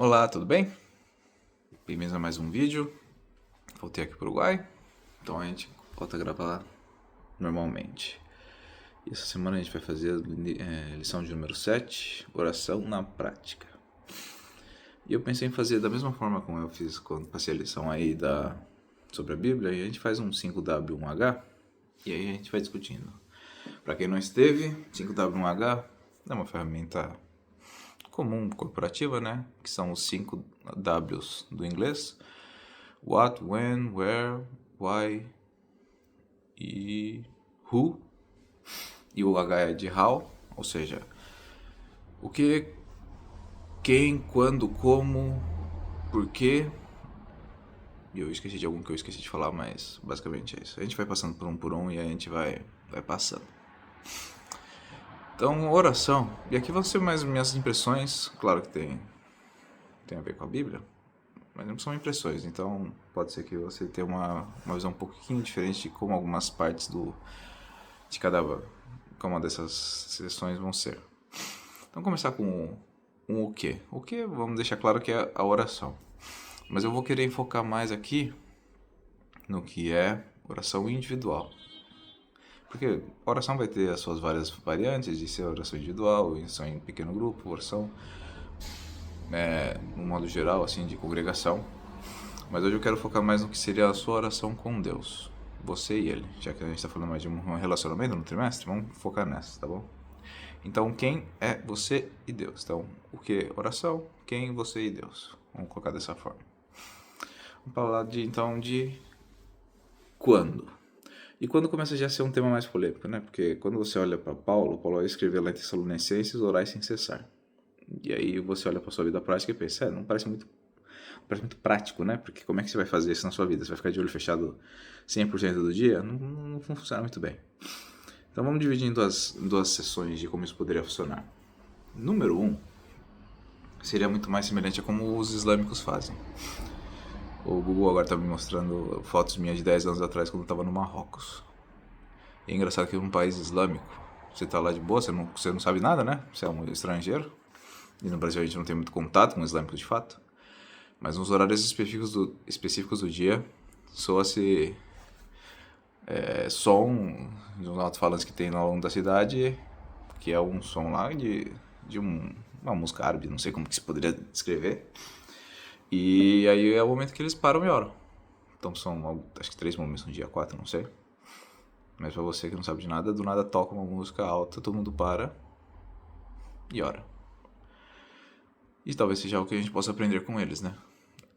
Olá, tudo bem? Bem-vindos a mais um vídeo. Voltei aqui para o Uruguai, então a gente volta a gravar normalmente. E essa semana a gente vai fazer a lição de número 7, oração na prática. E eu pensei em fazer da mesma forma como eu fiz quando passei a lição aí sobre a Bíblia, e a gente faz um 5W1H, e aí a gente vai discutindo. Para quem não esteve, 5W1H é uma ferramenta comum corporativa, né? Que são os 5 Ws do inglês: what, when, where, why e who. E o H é de how, ou seja, o que, quem, quando, como, por quê. E eu esqueci de algum que eu esqueci de falar, mas basicamente é isso. A gente vai passando por um e a gente vai passando. Então, oração. E aqui vão ser mais minhas impressões. Claro que tem a ver com a Bíblia, mas não são impressões. Então, pode ser que você tenha uma visão um pouquinho diferente de como algumas partes de cada uma dessas sessões vão ser. Então, começar com o quê? O quê? Vamos deixar claro que é a oração. Mas eu vou querer enfocar mais aqui no que é oração individual. Porque oração vai ter as suas várias variantes de ser oração individual, oração em pequeno grupo, oração no modo geral, assim, de congregação. Mas hoje eu quero focar mais no que seria a sua oração com Deus, você e Ele. Já que a gente está falando mais de um relacionamento no trimestre, vamos focar nessa, tá bom? Então, quem é você e Deus? Então, o que? Oração, quem, você e Deus. Vamos colocar dessa forma. Vamos falar de quando. E quando começa já a ser um tema mais polêmico, né? Porque quando você olha para Paulo vai escrever lá em Tessalonicenses, orai sem cessar. E aí você olha para sua vida prática e pensa, não parece muito prático, né? Porque como é que você vai fazer isso na sua vida? Você vai ficar de olho fechado 100% do dia? Não funciona muito bem. Então vamos dividir em duas sessões de como isso poderia funcionar. Número 1 seria muito mais semelhante a como os islâmicos fazem. O Google agora está me mostrando fotos minhas de 10 anos atrás quando eu estava no Marrocos. E é engraçado que num país islâmico, você está lá de boa, você não sabe nada, né? Você é um estrangeiro. E no Brasil a gente não tem muito contato com o islâmico de fato. Mas nos horários específicos do dia, soa-se som de uns alto-falantes que tem ao longo da cidade, que é um som lá de uma música árabe, não sei como que se poderia descrever. E aí é o momento que eles param e oram. Então são, acho que 3 momentos no dia, 4, não sei. Mas pra você que não sabe de nada, do nada toca uma música alta, todo mundo para e ora. E talvez seja algo que a gente possa aprender com eles, né?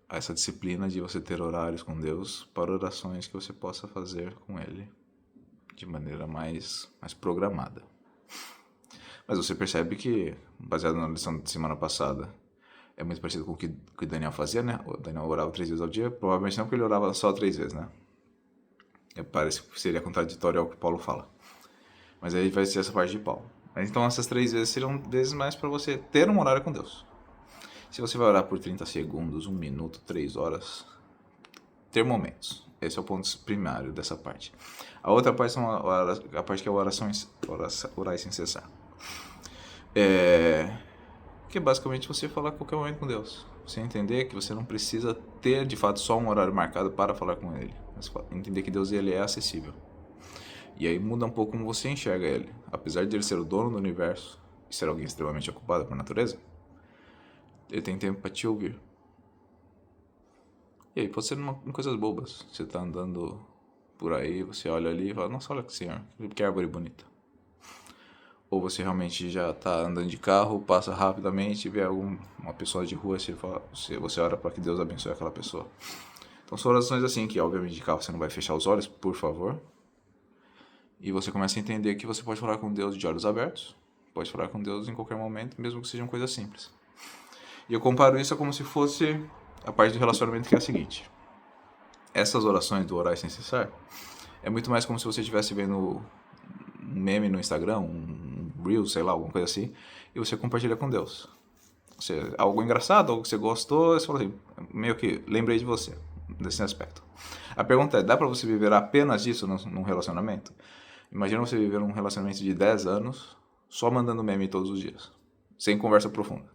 Essa disciplina de você ter horários com Deus para orações que você possa fazer com Ele de maneira mais programada. Mas você percebe que, baseado na lição da semana passada, é muito parecido com o que Daniel fazia, né? O Daniel orava 3 vezes ao dia, provavelmente não porque ele orava só 3 vezes, né? Parece que seria contraditório ao que Paulo fala. Mas aí vai ser essa parte de Paulo. Mas então essas 3 vezes seriam vezes mais para você ter um horário com Deus. Se você vai orar por 30 segundos, 1 minuto, 3 horas, ter momentos. Esse é o ponto primário dessa parte. A outra parte são a parte que é orar sem cessar. Que é basicamente você falar a qualquer momento com Deus. Você entender que você não precisa ter de fato só um horário marcado para falar com Ele. Mas entender que Deus ele é acessível. E aí muda um pouco como você enxerga Ele. Apesar de Ele ser o dono do universo e ser alguém extremamente ocupado por natureza, Ele tem tempo para te ouvir. E aí pode ser em coisas bobas. Você tá andando por aí, você olha ali e fala, nossa, olha que senhor, que árvore bonita. Ou você realmente já tá andando de carro, passa rapidamente, vê uma pessoa de rua, você ora para que Deus abençoe aquela pessoa. Então são orações assim, que obviamente de carro você não vai fechar os olhos, por favor. E você começa a entender que você pode falar com Deus de olhos abertos, pode falar com Deus em qualquer momento, mesmo que sejam coisas simples. E eu comparo isso como se fosse a parte do relacionamento, que é a seguinte. Essas orações do orar sem cessar é muito mais como se você estivesse vendo um meme no Instagram, um Reel, sei lá, alguma coisa assim, e você compartilha com Deus. Algo engraçado, algo que você gostou, você fala assim, meio que lembrei de você, desse aspecto. A pergunta é, dá pra você viver apenas disso num relacionamento? Imagina você viver um relacionamento de 10 anos, só mandando meme todos os dias, sem conversa profunda.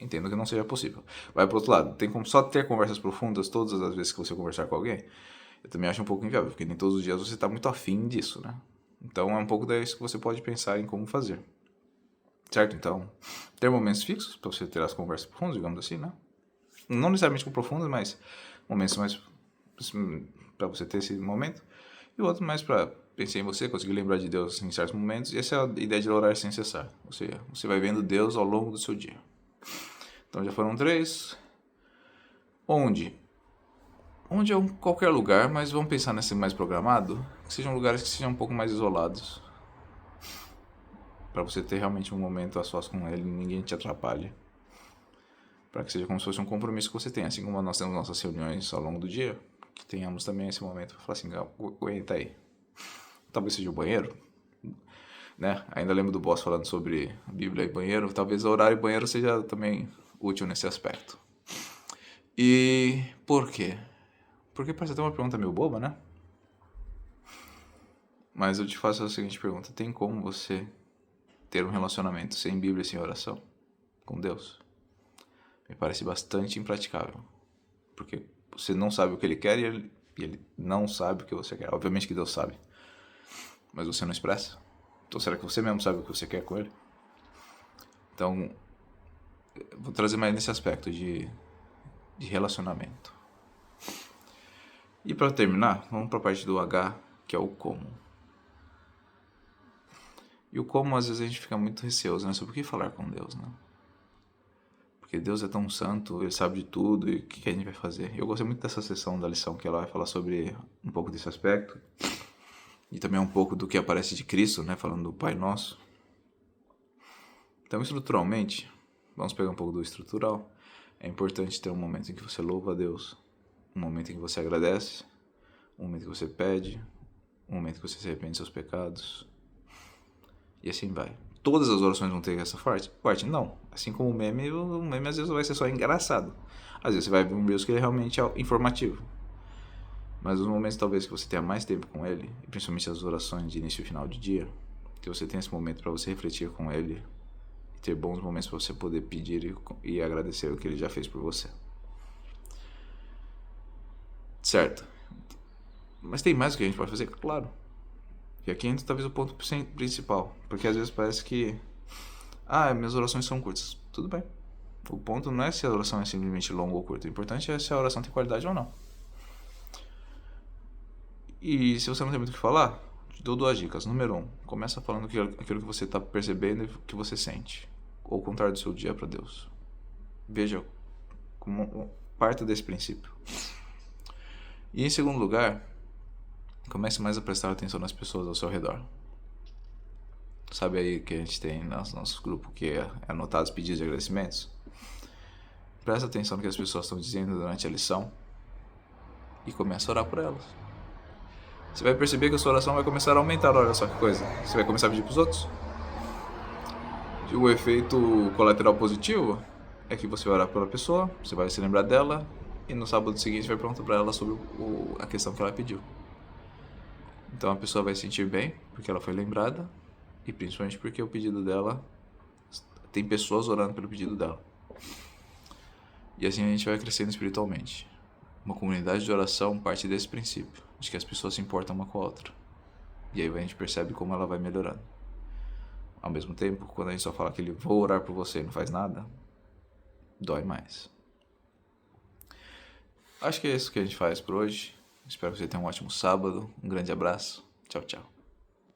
Entendo que não seja possível. Vai pro outro lado, tem como só ter conversas profundas todas as vezes que você conversar com alguém? Eu também acho um pouco inviável, porque nem todos os dias você está muito afim disso, né? Então é um pouco disso que você pode pensar em como fazer. Certo? Então, ter momentos fixos para você ter as conversas profundas, digamos assim, né? Não necessariamente com profundas, mas momentos mais para você ter esse momento. E o outro mais para pensar em você, conseguir lembrar de Deus em certos momentos. E essa é a ideia de orar sem cessar. Ou seja, você vai vendo Deus ao longo do seu dia. Então já foram 3. Onde? Onde é qualquer lugar, mas vamos pensar nesse mais programado, que sejam lugares que sejam um pouco mais isolados. Para você ter realmente um momento a sós com ele e ninguém te atrapalhe. Para que seja como se fosse um compromisso que você tem. Assim como nós temos nossas reuniões ao longo do dia, que tenhamos também esse momento para falar assim, aguenta aí. Talvez seja o banheiro, né? Ainda lembro do boss falando sobre a Bíblia e banheiro. Talvez o horário e banheiro seja também útil nesse aspecto. E por quê? Porque parece até uma pergunta meio boba, né? Mas eu te faço a seguinte pergunta. Tem como você ter um relacionamento sem Bíblia e sem oração com Deus? Me parece bastante impraticável. Porque você não sabe o que Ele quer e ele não sabe o que você quer. Obviamente que Deus sabe. Mas você não expressa. Então será que você mesmo sabe o que você quer com Ele? Então, eu vou trazer mais nesse aspecto de relacionamento. E para terminar, vamos para a parte do H, que é o como. E o como, às vezes, a gente fica muito receoso, né? Sobre o que falar com Deus, né? Porque Deus é tão santo, Ele sabe de tudo, e o que a gente vai fazer? Eu gostei muito dessa sessão da lição, que ela vai falar sobre um pouco desse aspecto. E também um pouco do que aparece de Cristo, né? Falando do Pai Nosso. Então, estruturalmente, vamos pegar um pouco do estrutural. É importante ter um momento em que você louva a Deus, um momento em que você agradece, um momento que você pede, um momento que você se arrepende dos seus pecados. E assim vai. Todas as orações vão ter essa parte? Não. Assim como o meme às vezes vai ser só engraçado. Às vezes você vai ver um Reels que ele realmente é informativo. Mas os momentos talvez que você tenha mais tempo com ele, e principalmente as orações de início e final de dia, que você tenha esse momento para você refletir com ele e ter bons momentos para você poder pedir e agradecer o que ele já fez por você. Certo. Mas tem mais o que a gente pode fazer? Claro. E aqui entra talvez o ponto principal. Porque às vezes parece que... minhas orações são curtas. Tudo bem. O ponto não é se a oração é simplesmente longa ou curta. O importante é se a oração tem qualidade ou não. E se você não tem muito o que falar, te dou 2 dicas. Número 1, começa falando aquilo que você está percebendo e que você sente. Ou contar do seu dia para Deus. Veja como parte desse princípio. E em segundo lugar, comece mais a prestar atenção nas pessoas ao seu redor. Sabe aí que a gente tem no nosso grupo que é anotado os pedidos de agradecimentos? Presta atenção no que as pessoas estão dizendo durante a lição e comece a orar por elas. Você vai perceber que a sua oração vai começar a aumentar, olha só que coisa. Você vai começar a pedir para os outros. E o efeito colateral positivo é que você vai orar pela pessoa, você vai se lembrar dela e no sábado seguinte vai perguntar para ela sobre a questão que ela pediu. Então a pessoa vai se sentir bem porque ela foi lembrada e principalmente porque o pedido dela, tem pessoas orando pelo pedido dela. E assim a gente vai crescendo espiritualmente. Uma comunidade de oração parte desse princípio, de que as pessoas se importam uma com a outra. E aí a gente percebe como ela vai melhorando. Ao mesmo tempo, quando a gente só fala que ele vou orar por você e não faz nada, dói mais. Acho que é isso que a gente faz por hoje. Espero que você tenha um ótimo sábado. Um grande abraço. Tchau, tchau.